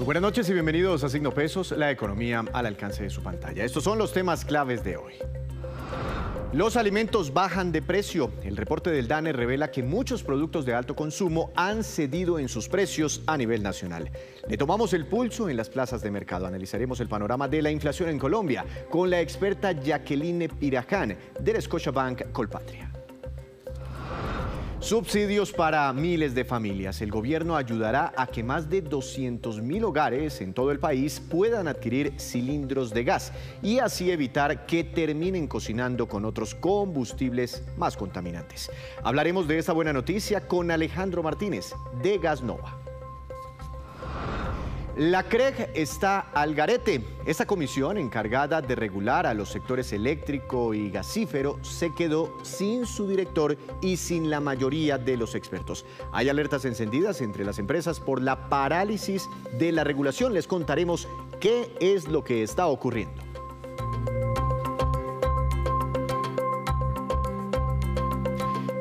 Muy buenas noches y bienvenidos a Signo Pesos, la economía al alcance de su pantalla. Estos son los temas claves de hoy. Los alimentos bajan de precio. El reporte del DANE revela que muchos productos de alto consumo han cedido en sus precios a nivel nacional. Le tomamos el pulso en las plazas de mercado. Analizaremos el panorama de la inflación en Colombia con la experta Jacqueline Piraján del Scotiabank Colpatria. Subsidios para miles de familias. El gobierno ayudará a que más de 200.000 hogares en todo el país puedan adquirir cilindros de gas y así evitar que terminen cocinando con otros combustibles más contaminantes. Hablaremos de esta buena noticia con Alejandro Martínez de Gasnova. La CREG está al garete. Esta comisión encargada de regular a los sectores eléctrico y gasífero se quedó sin su director y sin la mayoría de los expertos. Hay alertas encendidas entre las empresas por la parálisis de la regulación. Les contaremos qué es lo que está ocurriendo.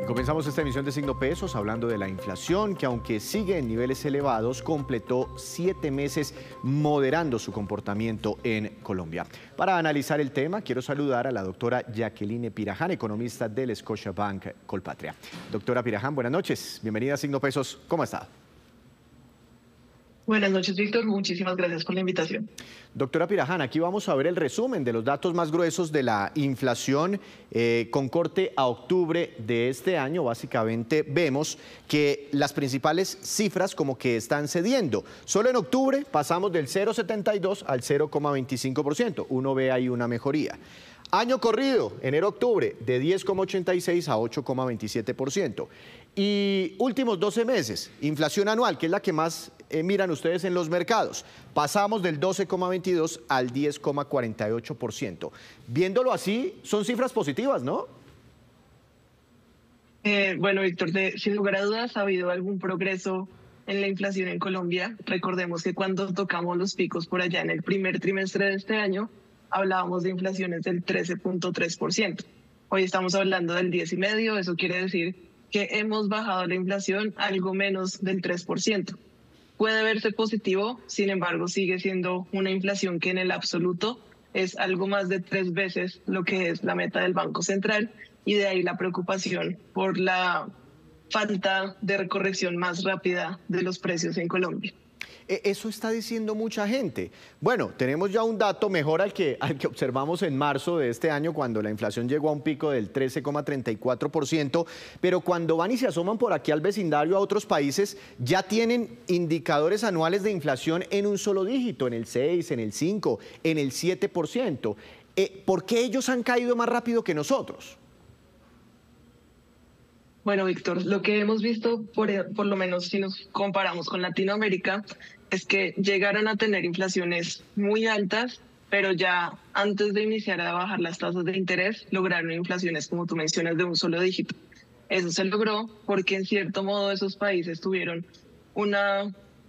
Comenzamos esta emisión de Signo Pesos hablando de la inflación que, aunque sigue en niveles elevados, completó 7 meses moderando su comportamiento en Colombia. Para analizar el tema, quiero saludar a la doctora Jacqueline Piraján, economista del Scotiabank Colpatria. Doctora Piraján, buenas noches. Bienvenida a Signo Pesos. ¿Cómo está? Buenas noches, Víctor. Muchísimas gracias por la invitación. Doctora Piraján, aquí vamos a ver el resumen de los datos más gruesos de la inflación con corte a octubre de este año. Básicamente vemos que las principales cifras como que están cediendo. Solo en octubre pasamos del 0,72 al 0,25%. Uno ve ahí una mejoría. Año corrido, enero-octubre, de 10,86 a 8,27%. Y últimos 12 meses, inflación anual, que es la que más miran ustedes en los mercados, pasamos del 12,22 al 10,48%. Viéndolo así, son cifras positivas, ¿no? Bueno, Víctor, sin lugar a dudas ha habido algún progreso en la inflación en Colombia. Recordemos que cuando tocamos los picos por allá en el primer trimestre de este año, hablábamos de inflaciones del 13,3%. Hoy estamos hablando del 10,5%, eso quiere decir que hemos bajado la inflación algo menos del 3%. Puede verse positivo, sin embargo, sigue siendo una inflación que en el absoluto es algo más de 3 veces lo que es la meta del Banco Central, y de ahí la preocupación por la falta de corrección más rápida de los precios en Colombia. Eso está diciendo mucha gente. Bueno, tenemos ya un dato mejor al que observamos en marzo de este año, cuando la inflación llegó a un pico del 13,34%, pero cuando van y se asoman por aquí al vecindario a otros países, ya tienen indicadores anuales de inflación en un solo dígito, en el 6, en el 5, en el 7%. ¿Por qué ellos han caído más rápido que nosotros? Bueno, Víctor, lo que hemos visto, por lo menos si nos comparamos con Latinoamérica, es que llegaron a tener inflaciones muy altas, pero ya antes de iniciar a bajar las tasas de interés, lograron inflaciones, como tú mencionas, de un solo dígito. Eso se logró porque, en cierto modo, esos países tuvieron un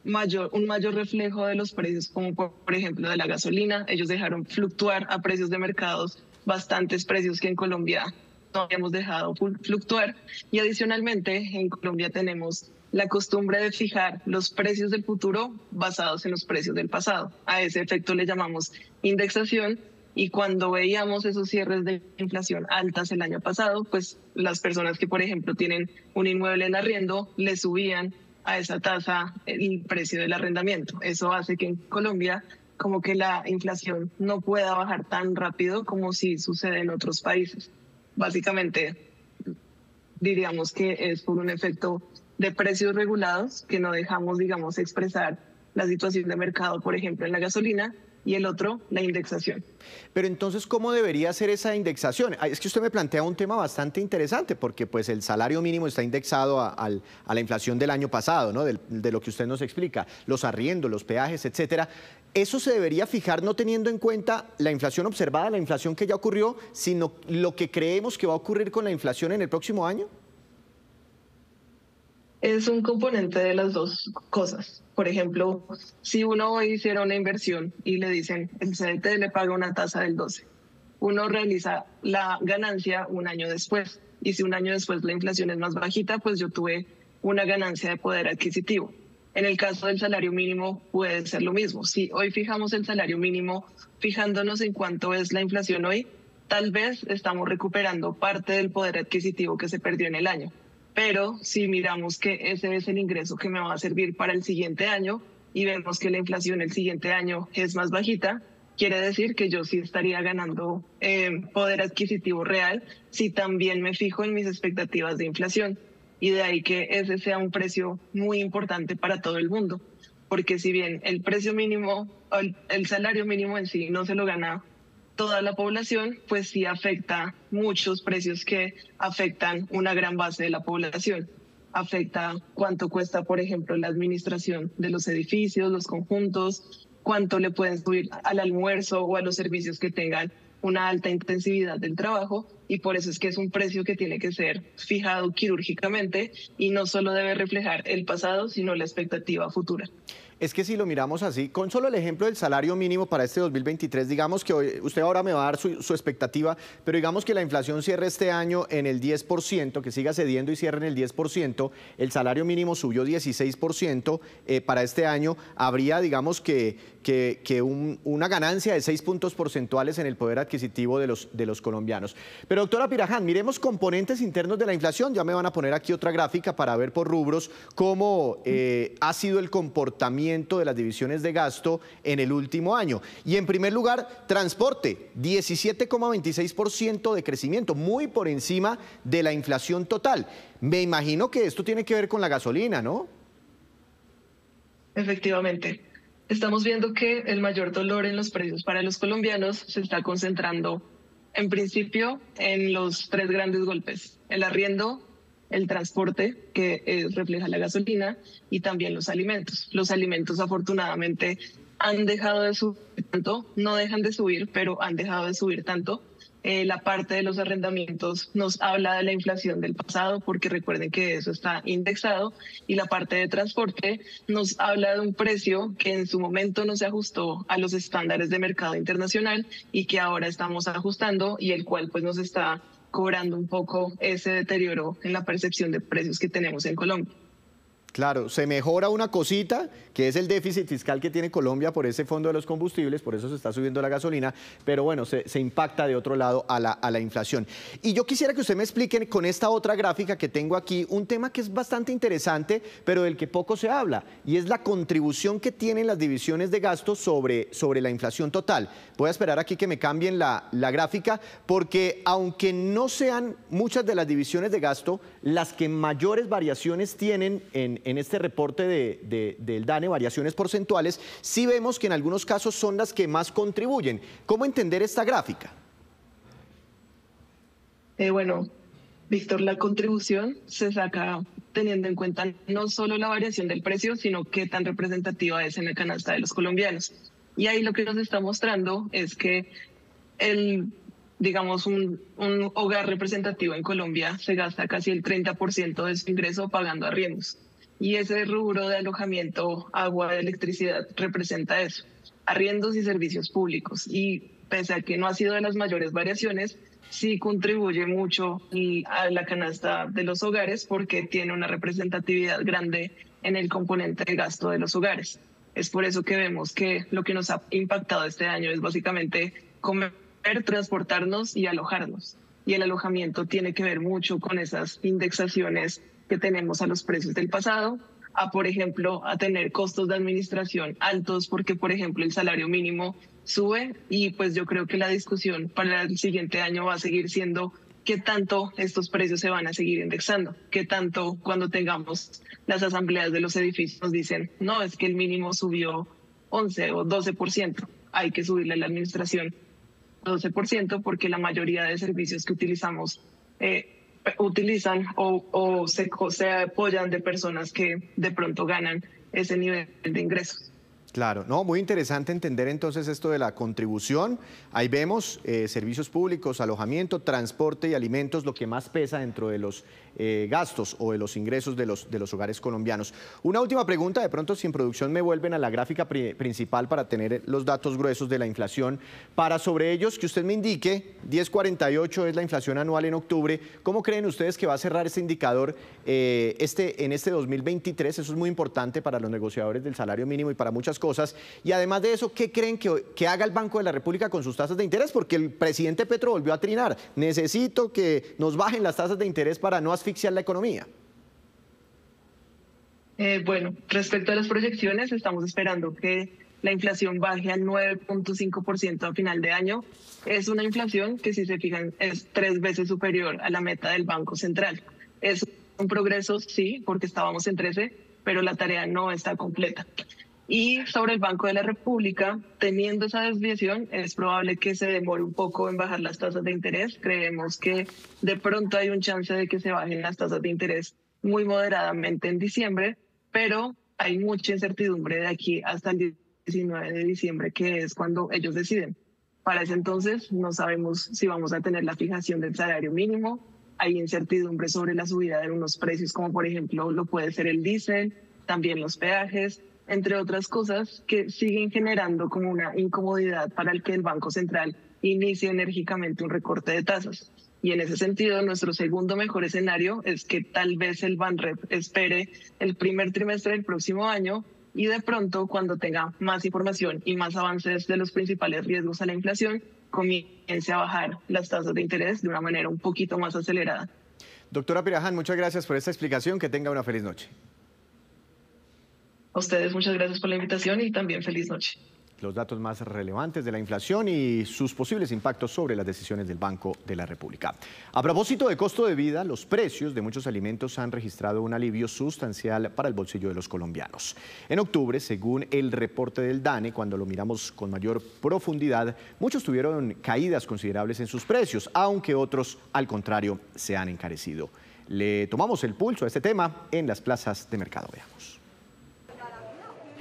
mayor reflejo de los precios, como por ejemplo de la gasolina. Ellos dejaron fluctuar a precios de mercados bastantes precios que en Colombia no habíamos dejado fluctuar, y adicionalmente en Colombia tenemos la costumbre de fijar los precios del futuro basados en los precios del pasado. A ese efecto le llamamos indexación, y cuando veíamos esos cierres de inflación altas el año pasado, pues las personas que, por ejemplo, tienen un inmueble en arriendo, le subían a esa tasa el precio del arrendamiento. Eso hace que en Colombia como que la inflación no pueda bajar tan rápido como sí sucede en otros países. Básicamente, diríamos que es por un efecto de precios regulados que no dejamos, digamos, expresar la situación de mercado, por ejemplo, en la gasolina, y el otro, la indexación. Pero entonces, ¿cómo debería ser esa indexación? Es que usted me plantea un tema bastante interesante, porque pues el salario mínimo está indexado a la inflación del año pasado, ¿no? De lo que usted nos explica, los arriendos, los peajes, etcétera. ¿Eso se debería fijar no teniendo en cuenta la inflación observada, la inflación que ya ocurrió, sino lo que creemos que va a ocurrir con la inflación en el próximo año? Es un componente de las dos cosas. Por ejemplo, si uno hoy hiciera una inversión y le dicen el CDT le paga una tasa del 12, uno realiza la ganancia un año después. Y si un año después la inflación es más bajita, pues yo tuve una ganancia de poder adquisitivo. En el caso del salario mínimo puede ser lo mismo. Si hoy fijamos el salario mínimo, fijándonos en cuánto es la inflación hoy, tal vez estamos recuperando parte del poder adquisitivo que se perdió en el año. Pero si miramos que ese es el ingreso que me va a servir para el siguiente año y vemos que la inflación el siguiente año es más bajita, quiere decir que yo sí estaría ganando poder adquisitivo real si también me fijo en mis expectativas de inflación. Y de ahí que ese sea un precio muy importante para todo el mundo. Porque si bien el precio mínimo, o el salario mínimo en sí no se lo gana toda la población, pues sí afecta muchos precios que afectan una gran base de la población. Afecta cuánto cuesta, por ejemplo, la administración de los edificios, los conjuntos, cuánto le pueden subir al almuerzo o a los servicios que tengan una alta intensividad del trabajo, y por eso es que es un precio que tiene que ser fijado quirúrgicamente y no solo debe reflejar el pasado, sino la expectativa futura. Es que si lo miramos así, con solo el ejemplo del salario mínimo para este 2023, digamos que hoy, usted ahora me va a dar su expectativa, pero digamos que la inflación cierre este año en el 10%, que siga cediendo y cierre en el 10%, el salario mínimo subió 16% para este año, habría, digamos una ganancia de 6 puntos porcentuales en el poder adquisitivo de los colombianos. Pero doctora Piraján, miremos componentes internos de la inflación, ya me van a poner aquí otra gráfica para ver por rubros cómo ha sido el comportamiento de las divisiones de gasto en el último año. Y en primer lugar, transporte, 17,26% de crecimiento, muy por encima de la inflación total. Me imagino que esto tiene que ver con la gasolina, ¿no? Efectivamente. Estamos viendo que el mayor dolor en los precios para los colombianos se está concentrando, en principio, en los tres grandes golpes: el arriendo, el transporte, que refleja la gasolina, y también los alimentos. Los alimentos, afortunadamente, han dejado de subir tanto, no dejan de subir, pero han dejado de subir tanto. La parte de los arrendamientos nos habla de la inflación del pasado, porque recuerden que eso está indexado, y la parte de transporte nos habla de un precio que en su momento no se ajustó a los estándares de mercado internacional y que ahora estamos ajustando, y el cual pues nos está cobrando un poco ese deterioro en la percepción de precios que tenemos en Colombia. Claro, se mejora una cosita, que es el déficit fiscal que tiene Colombia por ese fondo de los combustibles, por eso se está subiendo la gasolina, pero bueno, se impacta de otro lado a la inflación. Y yo quisiera que usted me explique con esta otra gráfica que tengo aquí, un tema que es bastante interesante, pero del que poco se habla, y es la contribución que tienen las divisiones de gasto sobre la inflación total. Voy a esperar aquí que me cambien la gráfica, porque aunque no sean muchas de las divisiones de gasto, las que mayores variaciones tienen en este reporte del DANE, variaciones porcentuales, sí vemos que en algunos casos son las que más contribuyen. ¿Cómo entender esta gráfica? Bueno, Víctor, la contribución se saca teniendo en cuenta no solo la variación del precio, sino qué tan representativa es en la canasta de los colombianos. Y ahí lo que nos está mostrando es que digamos, un hogar representativo en Colombia se gasta casi el 30% de su ingreso pagando arriendos. Y ese rubro de alojamiento, agua, electricidad representa eso: arriendos y servicios públicos. Y pese a que no ha sido de las mayores variaciones, sí contribuye mucho a la canasta de los hogares, porque tiene una representatividad grande en el componente de gasto de los hogares. Es por eso que vemos que lo que nos ha impactado este año es básicamente comer, transportarnos y alojarnos. Y el alojamiento tiene que ver mucho con esas indexaciones que tenemos a los precios del pasado, por ejemplo, a tener costos de administración altos, porque, por ejemplo, el salario mínimo sube, y pues yo creo que la discusión para el siguiente año va a seguir siendo qué tanto estos precios se van a seguir indexando, qué tanto cuando tengamos las asambleas de los edificios nos dicen, no, es que el mínimo subió 11 o 12%, hay que subirle a la administración 12%, porque la mayoría de servicios que utilizamos utilizan o se apoyan de personas que de pronto ganan ese nivel de ingresos. Claro, no, muy interesante entender entonces esto de la contribución. Ahí vemos servicios públicos, alojamiento, transporte y alimentos, lo que más pesa dentro de los gastos o de los ingresos de los hogares colombianos. Una última pregunta, de pronto si en producción me vuelven a la gráfica principal para tener los datos gruesos de la inflación, para sobre ellos que usted me indique, 10,48 es la inflación anual en octubre. ¿Cómo creen ustedes que va a cerrar este indicador en este 2023? Eso es muy importante para los negociadores del salario mínimo y para muchas cosas. Y además de eso, ¿qué creen que haga el Banco de la República con sus tasas de interés? Porque el presidente Petro volvió a trinar. Necesito que nos bajen las tasas de interés para no asfixiar la economía. Bueno, respecto a las proyecciones, estamos esperando que la inflación baje al 9,5% a final de año. Es una inflación que, si se fijan, es 3 veces superior a la meta del Banco Central. Es un progreso, sí, porque estábamos en 13, pero la tarea no está completa. Y sobre el Banco de la República, teniendo esa desviación, es probable que se demore un poco en bajar las tasas de interés. Creemos que de pronto hay un chance de que se bajen las tasas de interés muy moderadamente en diciembre, pero hay mucha incertidumbre de aquí hasta el 19 de diciembre, que es cuando ellos deciden. Para ese entonces no sabemos si vamos a tener la fijación del salario mínimo. Hay incertidumbre sobre la subida de unos precios, como por ejemplo lo puede ser el diésel, también los peajes, entre otras cosas que siguen generando como una incomodidad para el que el Banco Central inicie enérgicamente un recorte de tasas. Y en ese sentido, nuestro segundo mejor escenario es que tal vez el Banrep espere el primer trimestre del próximo año y de pronto, cuando tenga más información y más avances de los principales riesgos a la inflación, comience a bajar las tasas de interés de una manera un poquito más acelerada. Doctora Piraján, muchas gracias por esta explicación. Que tenga una feliz noche. A ustedes muchas gracias por la invitación y también feliz noche. Los datos más relevantes de la inflación y sus posibles impactos sobre las decisiones del Banco de la República. A propósito de costo de vida, los precios de muchos alimentos han registrado un alivio sustancial para el bolsillo de los colombianos. En octubre, según el reporte del DANE, cuando lo miramos con mayor profundidad, muchos tuvieron caídas considerables en sus precios, aunque otros, al contrario, se han encarecido. Le tomamos el pulso a este tema en las plazas de mercado. Veamos.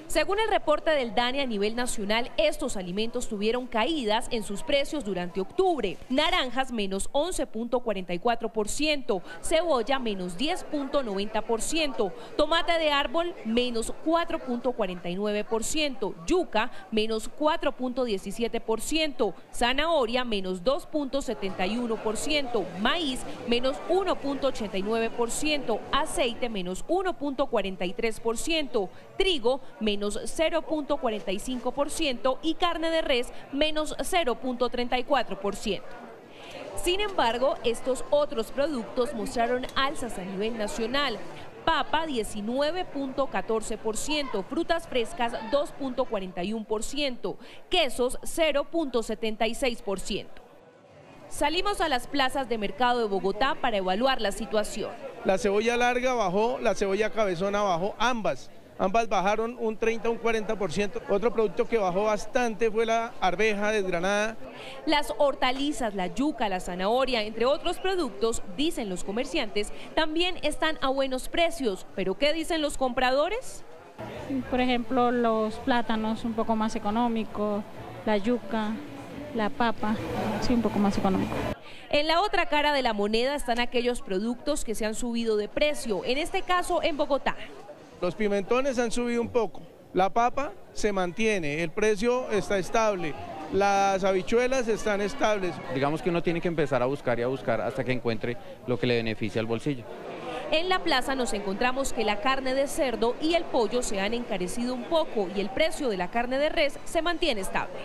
Según el reporte del DANE a nivel nacional, estos alimentos tuvieron caídas en sus precios durante octubre. Naranjas menos 11,44%, cebolla menos 10,90%, tomate de árbol menos 4,49%, yuca menos 4,17%, zanahoria menos 2,71%, maíz menos 1,89%, aceite menos 1,43%, trigo menos 0,45% y carne de res menos 0,34%. Sin embargo, estos otros productos mostraron alzas a nivel nacional. Papa 19,14%, frutas frescas 2,41%, quesos 0,76%. Salimos a las plazas de mercado de Bogotá para evaluar la situación. La cebolla larga bajó, la cebolla cabezona bajó, ambas bajaron un 30, un 40%. Otro producto que bajó bastante fue la arveja desgranada. Las hortalizas, la yuca, la zanahoria, entre otros productos, dicen los comerciantes, también están a buenos precios. ¿Pero qué dicen los compradores? Por ejemplo, los plátanos un poco más económicos, la yuca, la papa, sí, un poco más económico. En la otra cara de la moneda están aquellos productos que se han subido de precio, en este caso en Bogotá. Los pimentones han subido un poco, la papa se mantiene, el precio está estable, las habichuelas están estables. Digamos que uno tiene que empezar a buscar y a buscar hasta que encuentre lo que le beneficie al bolsillo. En la plaza nos encontramos que la carne de cerdo y el pollo se han encarecido un poco y el precio de la carne de res se mantiene estable.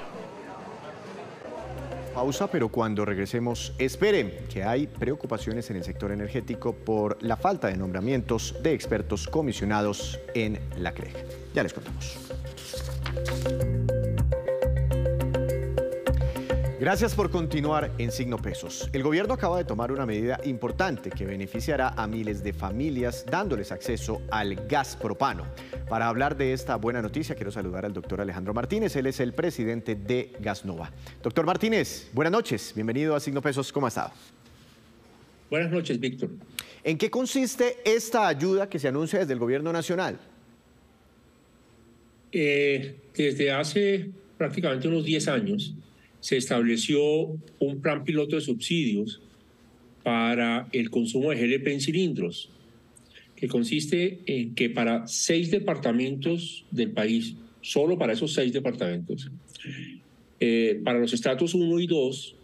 Pausa, pero cuando regresemos, esperen que hay preocupaciones en el sector energético por la falta de nombramientos de expertos comisionados en la CREG. Ya les contamos. Gracias por continuar en Signo Pesos. El gobierno acaba de tomar una medida importante que beneficiará a miles de familias dándoles acceso al gas propano. Para hablar de esta buena noticia quiero saludar al doctor Alejandro Martínez. Él es el presidente de Gasnova. Doctor Martínez, buenas noches. Bienvenido a Signo Pesos. ¿Cómo ha estado? Buenas noches, Víctor. ¿En qué consiste esta ayuda que se anuncia desde el gobierno nacional? Desde hace prácticamente unos 10 años se estableció un plan piloto de subsidios para el consumo de GLP en cilindros, que consiste en que para 6 departamentos del país, solo para esos 6 departamentos, para los estratos 1 y 2,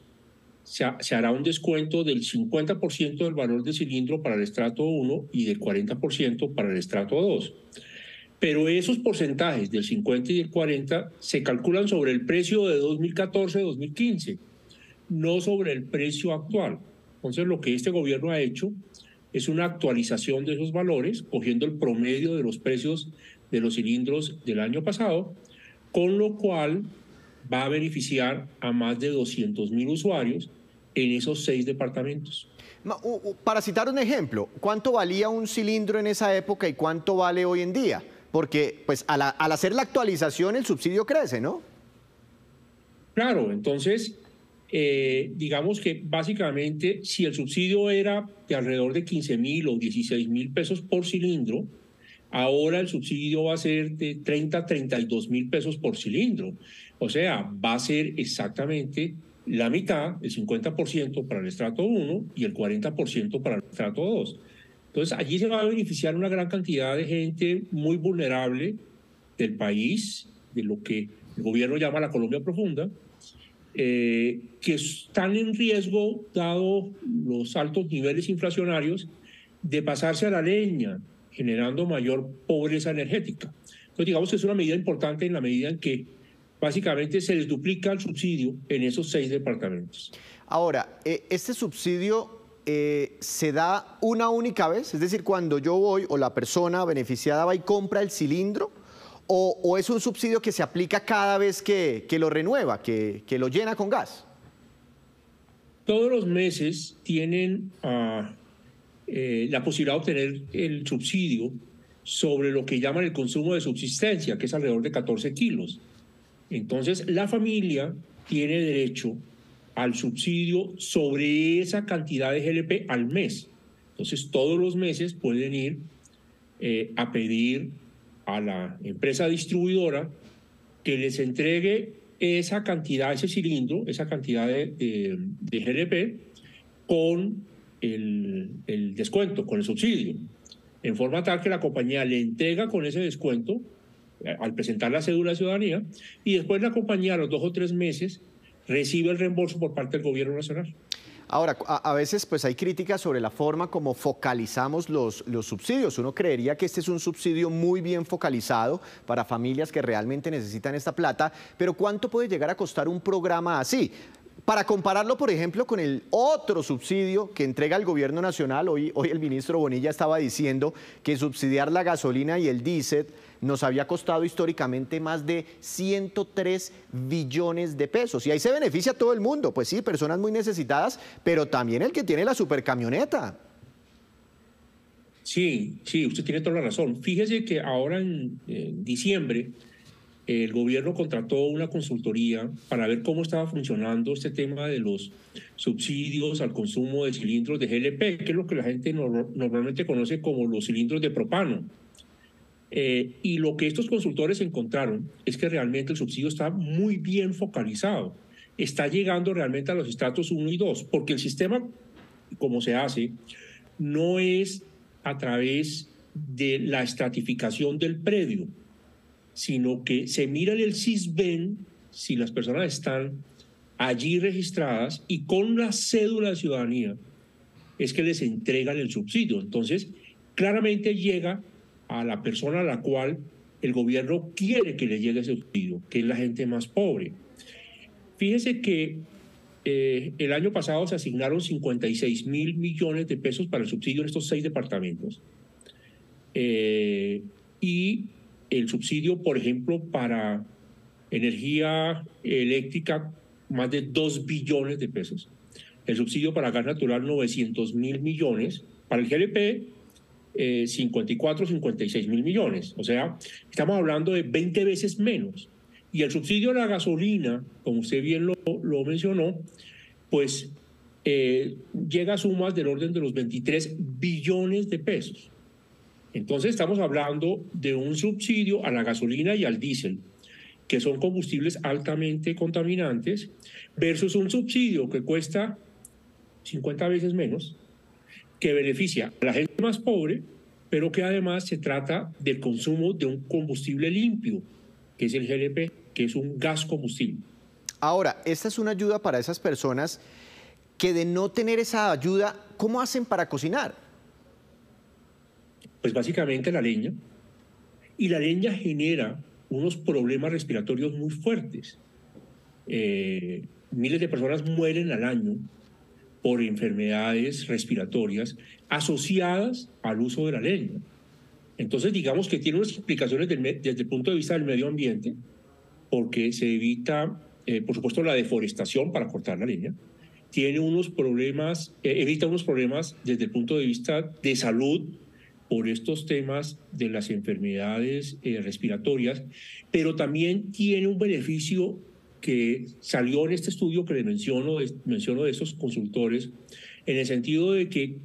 se hará un descuento del 50% del valor del cilindro para el estrato 1 y del 40% para el estrato 2. Pero esos porcentajes del 50 y del 40 se calculan sobre el precio de 2014-2015, no sobre el precio actual. Entonces, lo que este gobierno ha hecho es una actualización de esos valores, cogiendo el promedio de los precios de los cilindros del año pasado, con lo cual va a beneficiar a más de 200.000 usuarios en esos 6 departamentos. Para citar un ejemplo, ¿cuánto valía un cilindro en esa época y cuánto vale hoy en día? Porque pues, al hacer la actualización el subsidio crece, ¿no? Claro, entonces, digamos que básicamente si el subsidio era de alrededor de 15.000 o 16.000 pesos por cilindro, ahora el subsidio va a ser de 30 a 32.000 pesos por cilindro. O sea, va a ser exactamente la mitad, el 50% para el estrato 1 y el 40% para el estrato 2. Entonces, allí se va a beneficiar una gran cantidad de gente muy vulnerable del país, de lo que el gobierno llama la Colombia profunda, que están en riesgo, dado los altos niveles inflacionarios, de pasarse a la leña, generando mayor pobreza energética. Entonces, digamos que es una medida importante en la medida en que básicamente se les duplica el subsidio en esos 6 departamentos. Ahora, este subsidio se da una única vez, es decir, cuando yo voy o la persona beneficiada va y compra el cilindro, o es un subsidio que se aplica cada vez que lo renueva, que lo llena con gas. Todos los meses tienen la posibilidad de obtener el subsidio sobre lo que llaman el consumo de subsistencia, que es alrededor de 14 kilos. Entonces, la familia tiene derecho al subsidio sobre esa cantidad de GLP al mes. Entonces, todos los meses pueden ir a pedir a la empresa distribuidora que les entregue esa cantidad, ese cilindro, esa cantidad de GLP con el descuento, con el subsidio, en forma tal que la compañía le entrega con ese descuento al presentar la cédula de ciudadanía, y después la compañía a los 2 o 3 meses recibe el reembolso por parte del gobierno nacional. Ahora, a veces pues hay críticas sobre la forma como focalizamos los subsidios. Uno creería que este es un subsidio muy bien focalizado para familias que realmente necesitan esta plata, pero ¿cuánto puede llegar a costar un programa así? Para compararlo, por ejemplo, con el otro subsidio que entrega el gobierno nacional, hoy el ministro Bonilla estaba diciendo que subsidiar la gasolina y el diésel nos había costado históricamente más de 103 billones de pesos. Y ahí se beneficia a todo el mundo, pues sí, personas muy necesitadas, pero también el que tiene la supercamioneta. Sí, usted tiene toda la razón. Fíjese que ahora en diciembre el gobierno contrató una consultoría para ver cómo estaba funcionando este tema de los subsidios al consumo de cilindros de GLP, que es lo que la gente normalmente conoce como los cilindros de propano. Y lo que estos consultores encontraron es que realmente el subsidio está muy bien focalizado. Está llegando realmente a los estratos 1 y 2, porque el sistema, como se hace, no es a través de la estratificación del predio, sino que se mira en el Sisbén si las personas están allí registradas y con la cédula de ciudadanía es que les entregan el subsidio. Entonces, claramente llega a la persona a la cual el gobierno quiere que le llegue ese subsidio, que es la gente más pobre. Fíjese que el año pasado se asignaron 56.000 millones de pesos para el subsidio en estos 6 departamentos. Y el subsidio, por ejemplo, para energía eléctrica, más de 2 billones de pesos. El subsidio para gas natural, 900.000 millones. Para el GLP, 56.000 millones. O sea, estamos hablando de 20 veces menos. Y el subsidio a la gasolina, como usted bien lo mencionó, pues llega a sumas del orden de los 23 billones de pesos. Entonces estamos hablando de un subsidio a la gasolina y al diésel, que son combustibles altamente contaminantes, versus un subsidio que cuesta 50 veces menos, que beneficia a la gente más pobre, pero que además se trata del consumo de un combustible limpio, que es el GLP, que es un gas combustible. Ahora, esta es una ayuda para esas personas que de no tener esa ayuda, ¿cómo hacen para cocinar? Pues básicamente la leña. Y la leña genera unos problemas respiratorios muy fuertes. Miles de personas mueren al año por enfermedades respiratorias asociadas al uso de la leña. Entonces, digamos que tiene unas implicaciones desde el punto de vista del medio ambiente, porque se evita, por supuesto, la deforestación para cortar la leña. Tiene unos problemas, evita unos problemas desde el punto de vista de salud por estos temas de las enfermedades respiratorias, pero también tiene un beneficio que salió en este estudio que le menciono de estos consultores, en el sentido de que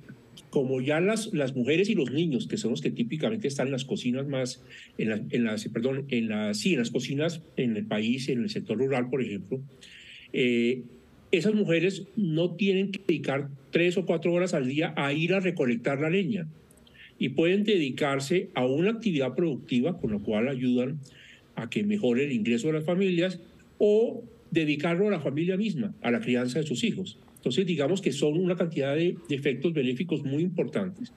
como ya las mujeres y los niños, que son los que típicamente están en las cocinas más, en las cocinas en el país, en el sector rural, por ejemplo, esas mujeres no tienen que dedicar 3 o 4 horas al día a ir a recolectar la leña y pueden dedicarse a una actividad productiva, con lo cual ayudan a que mejore el ingreso de las familias, o dedicarlo a la familia misma, a la crianza de sus hijos. Entonces, digamos que son una cantidad de efectos benéficos muy importantes.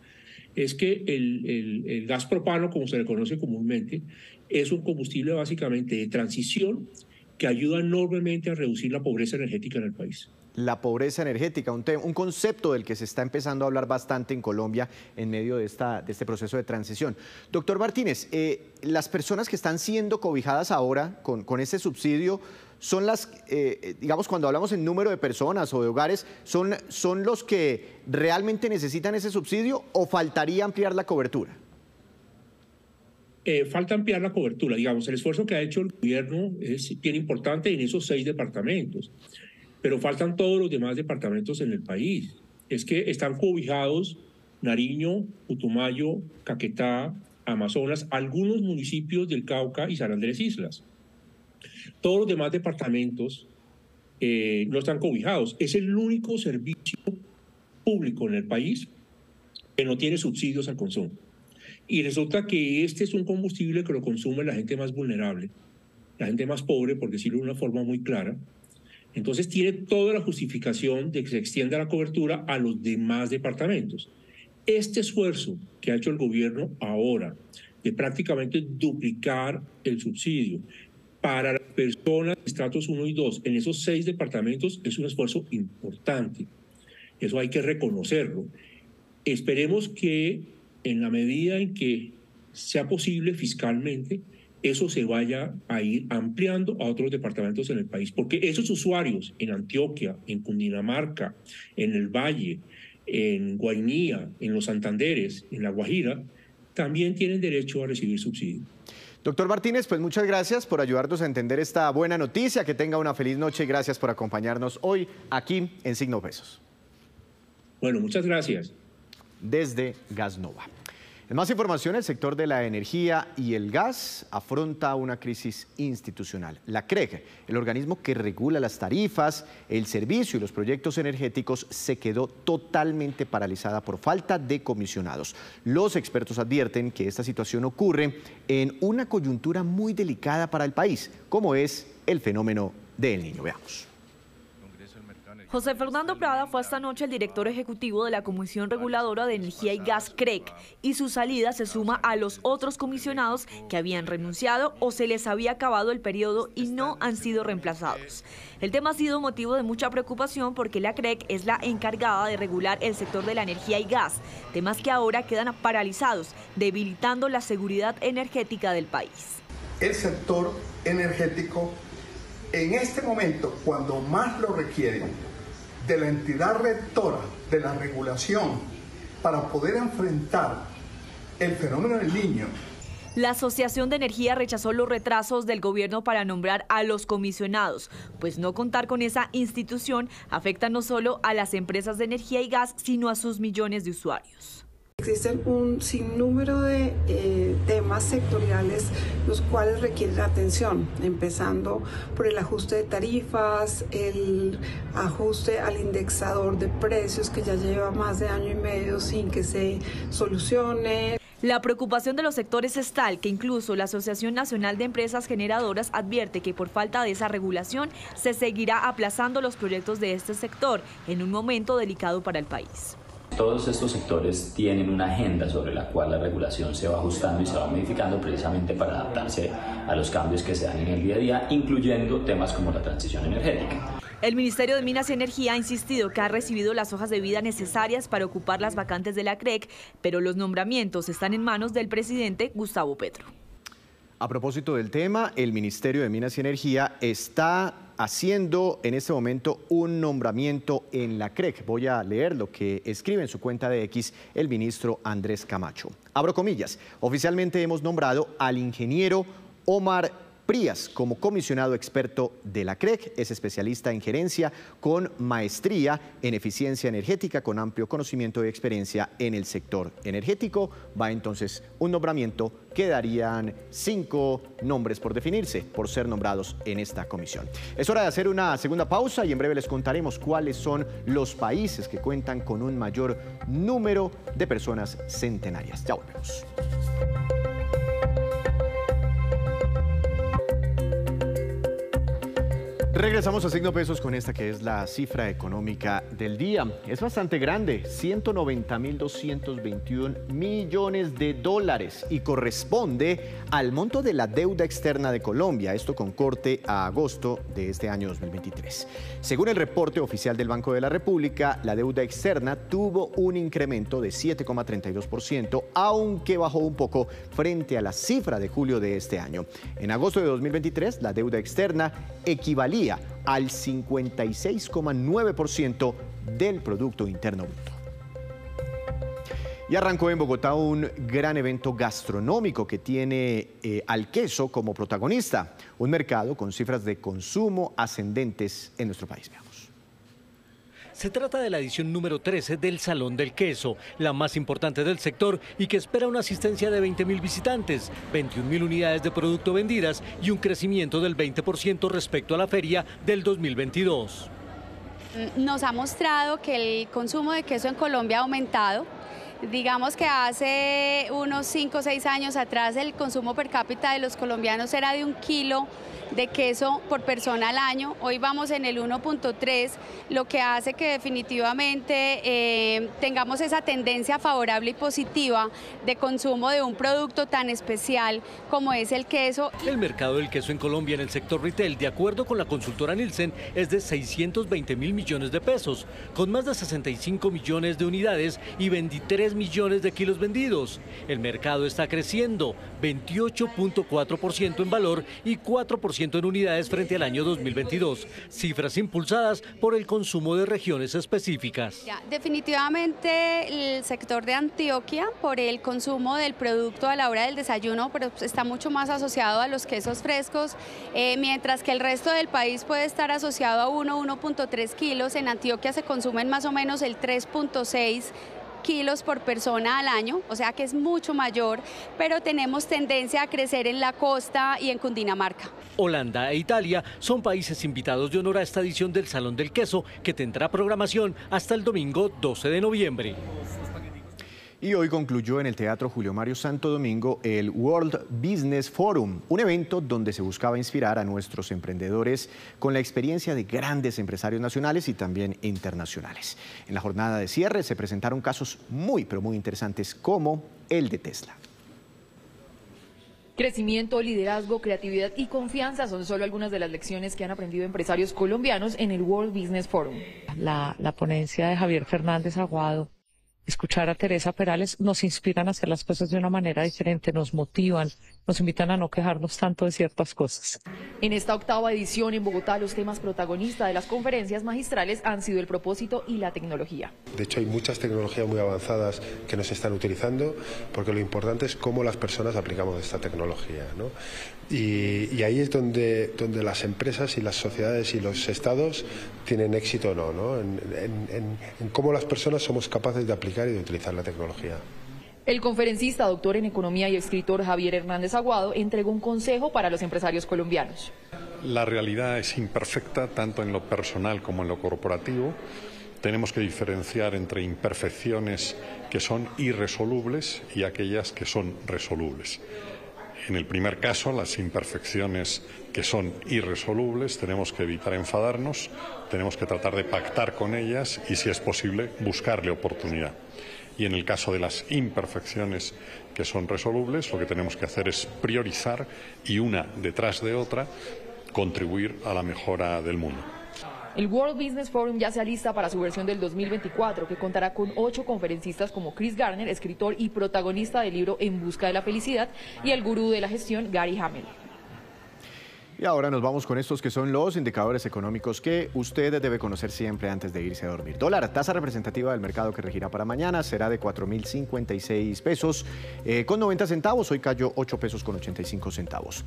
Es que el gas propano, como se le conoce comúnmente, es un combustible básicamente de transición que ayuda enormemente a reducir la pobreza energética en el país. La pobreza energética, un concepto del que se está empezando a hablar bastante en Colombia en medio de este proceso de transición. Doctor Martínez, las personas que están siendo cobijadas ahora con este subsidio son las, digamos, cuando hablamos en número de personas o de hogares, ¿son los que realmente necesitan ese subsidio o faltaría ampliar la cobertura? Falta ampliar la cobertura, digamos, el esfuerzo que ha hecho el gobierno es bien importante en esos 6 departamentos. Pero faltan todos los demás departamentos en el país. Es que están cobijados Nariño, Putumayo, Caquetá, Amazonas, algunos municipios del Cauca y San Andrés Islas. Todos los demás departamentos no están cobijados. Es el único servicio público en el país que no tiene subsidios al consumo. Y resulta que este es un combustible que lo consume la gente más vulnerable, la gente más pobre, por decirlo de una forma muy clara. Entonces tiene toda la justificación de que se extienda la cobertura a los demás departamentos. Este esfuerzo que ha hecho el gobierno ahora de prácticamente duplicar el subsidio para las personas de estratos 1 y 2 en esos 6 departamentos es un esfuerzo importante. Eso hay que reconocerlo. Esperemos que en la medida en que sea posible fiscalmente, eso se vaya a ir ampliando a otros departamentos en el país, porque esos usuarios en Antioquia, en Cundinamarca, en el Valle, en Guainía, en los Santanderes, en La Guajira, también tienen derecho a recibir subsidio. Doctor Martínez, pues muchas gracias por ayudarnos a entender esta buena noticia, que tenga una feliz noche y gracias por acompañarnos hoy aquí en Signo Pesos. Bueno, muchas gracias. Desde Gasnova. En más información, el sector de la energía y el gas afronta una crisis institucional. La CREG, el organismo que regula las tarifas, el servicio y los proyectos energéticos, se quedó totalmente paralizada por falta de comisionados. Los expertos advierten que esta situación ocurre en una coyuntura muy delicada para el país, como es el fenómeno del Niño. Veamos. José Fernando Prada fue esta noche el director ejecutivo de la Comisión Reguladora de Energía y Gas CREG, y su salida se suma a los otros comisionados que habían renunciado o se les había acabado el periodo y no han sido reemplazados. El tema ha sido motivo de mucha preocupación porque la CREG es la encargada de regular el sector de la energía y gas, temas que ahora quedan paralizados, debilitando la seguridad energética del país. El sector energético en este momento, cuando más lo requieren, de la entidad rectora de la regulación para poder enfrentar el fenómeno del Niño. La Asociación de Energía rechazó los retrasos del gobierno para nombrar a los comisionados, pues no contar con esa institución afecta no solo a las empresas de energía y gas, sino a sus millones de usuarios. Existen un sinnúmero de temas sectoriales los cuales requieren atención, empezando por el ajuste de tarifas, el ajuste al indexador de precios que ya lleva más de año y medio sin que se solucione. La preocupación de los sectores es tal que incluso la Asociación Nacional de Empresas Generadoras advierte que por falta de esa regulación se seguirá aplazando los proyectos de este sector en un momento delicado para el país. Todos estos sectores tienen una agenda sobre la cual la regulación se va ajustando y se va modificando precisamente para adaptarse a los cambios que se dan en el día a día, incluyendo temas como la transición energética. El Ministerio de Minas y Energía ha insistido que ha recibido las hojas de vida necesarias para ocupar las vacantes de la CREC, pero los nombramientos están en manos del presidente Gustavo Petro. A propósito del tema, el Ministerio de Minas y Energía está haciendo en este momento un nombramiento en la CREC. Voy a leer lo que escribe en su cuenta de X el ministro Andrés Camacho. Abro comillas, oficialmente hemos nombrado al ingeniero Omar Prías como comisionado experto de la CREC. Es especialista en gerencia con maestría en eficiencia energética, con amplio conocimiento y experiencia en el sector energético. Va entonces un nombramiento. Quedarían 5 nombres por definirse, por ser nombrados en esta comisión. Es hora de hacer una segunda pausa y en breve les contaremos cuáles son los países que cuentan con un mayor número de personas centenarias. Ya volvemos. Regresamos a Signo Pesos con esta que es la cifra económica del día. Es bastante grande, 190.221 millones de dólares y corresponde al monto de la deuda externa de Colombia, esto con corte a agosto de este año 2023. Según el reporte oficial del Banco de la República, la deuda externa tuvo un incremento de 7,32%, aunque bajó un poco frente a la cifra de julio de este año. En agosto de 2023, la deuda externa equivalía al 56,9% del Producto Interno Bruto. Y arrancó en Bogotá un gran evento gastronómico que tiene al queso como protagonista, un mercado con cifras de consumo ascendentes en nuestro país. Veamos. Se trata de la edición número 13 del Salón del Queso, la más importante del sector y que espera una asistencia de 20.000 visitantes, 21.000 unidades de producto vendidas y un crecimiento del 20% respecto a la feria del 2022. Nos ha mostrado que el consumo de queso en Colombia ha aumentado. Digamos que hace unos 5 o 6 años atrás el consumo per cápita de los colombianos era de 1 kilo de queso por persona al año. Hoy vamos en el 1.3, lo que hace que definitivamente tengamos esa tendencia favorable y positiva de consumo de un producto tan especial como es el queso. El mercado del queso en Colombia en el sector retail, de acuerdo con la consultora Nielsen, es de 620.000 millones de pesos, con más de 65 millones de unidades y 23 millones de kilos vendidos. El mercado está creciendo, 28.4% en valor y 4% en unidades frente al año 2022, cifras impulsadas por el consumo de regiones específicas. Definitivamente el sector de Antioquia por el consumo del producto a la hora del desayuno, pero está mucho más asociado a los quesos frescos, mientras que el resto del país puede estar asociado a 1.3 kilos. En Antioquia se consumen más o menos el 3.6 kilos por persona al año, o sea que es mucho mayor, pero tenemos tendencia a crecer en la costa y en Cundinamarca. Holanda e Italia son países invitados de honor a esta edición del Salón del Queso, que tendrá programación hasta el domingo 12 de noviembre. Y hoy concluyó en el Teatro Julio Mario Santo Domingo el World Business Forum, un evento donde se buscaba inspirar a nuestros emprendedores con la experiencia de grandes empresarios nacionales y también internacionales. En la jornada de cierre se presentaron casos muy, pero muy interesantes como el de Tesla. Crecimiento, liderazgo, creatividad y confianza son solo algunas de las lecciones que han aprendido empresarios colombianos en el World Business Forum. La ponencia de Javier Fernández Aguado, escuchar a Teresa Perales, nos inspiran a hacer las cosas de una manera diferente, nos motivan, nos invitan a no quejarnos tanto de ciertas cosas. En esta 8ª edición en Bogotá, los temas protagonistas de las conferencias magistrales han sido el propósito y la tecnología. De hecho, hay muchas tecnologías muy avanzadas que nos están utilizando, porque lo importante es cómo las personas aplicamos esta tecnología, ¿no? Y ahí es donde las empresas y las sociedades y los estados tienen éxito o no, ¿no? En cómo las personas somos capaces de aplicar y de utilizar la tecnología. El conferencista, doctor en economía y escritor Javier Hernández Aguado entregó un consejo para los empresarios colombianos. La realidad es imperfecta tanto en lo personal como en lo corporativo. Tenemos que diferenciar entre imperfecciones que son irresolubles y aquellas que son resolubles. En el primer caso, las imperfecciones que son irresolubles, tenemos que evitar enfadarnos, tenemos que tratar de pactar con ellas y, si es posible, buscarle oportunidad. Y en el caso de las imperfecciones que son resolubles, lo que tenemos que hacer es priorizar y, una detrás de otra, contribuir a la mejora del mundo. El World Business Forum ya se alista para su versión del 2024, que contará con 8 conferencistas como Chris Garner, escritor y protagonista del libro En busca de la felicidad, y el gurú de la gestión, Gary Hamel. Y ahora nos vamos con estos que son los indicadores económicos que usted debe conocer siempre antes de irse a dormir. Dólar, tasa representativa del mercado que regirá para mañana, será de 4.056 pesos con 90 centavos. Hoy cayó 8 pesos con 85 centavos.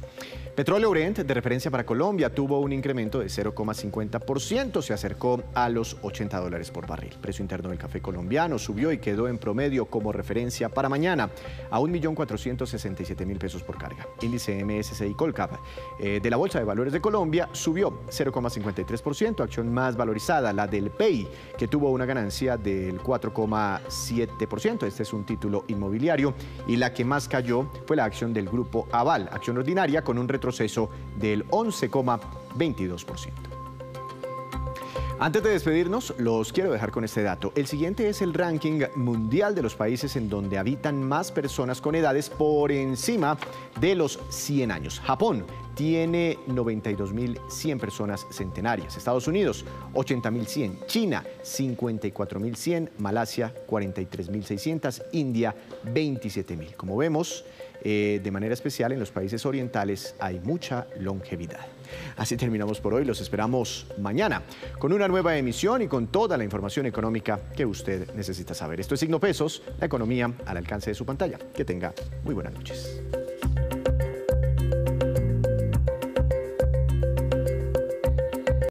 Petróleo Brent, de referencia para Colombia, tuvo un incremento de 0,50%. Se acercó a los $80 por barril. Precio interno del café colombiano subió y quedó en promedio como referencia para mañana a 1.467.000 pesos por carga. Índice MSCI Colcap de la Bolsa de Valores de Colombia subió 0,53%, acción más valorizada, la del PEI, que tuvo una ganancia del 4,7%, este es un título inmobiliario, y la que más cayó fue la acción del Grupo Aval, acción ordinaria con un retroceso del 11,22%. Antes de despedirnos, los quiero dejar con este dato. El siguiente es el ranking mundial de los países en donde habitan más personas con edades por encima de los 100 años. Japón tiene 92.100 personas centenarias. Estados Unidos, 80.100. China, 54.100. Malasia, 43.600. India, 27.000. Como vemos, de manera especial en los países orientales hay mucha longevidad. Así terminamos por hoy. Los esperamos mañana con una nueva emisión y con toda la información económica que usted necesita saber. Esto es Signo Pesos, la economía al alcance de su pantalla. Que tenga muy buenas noches.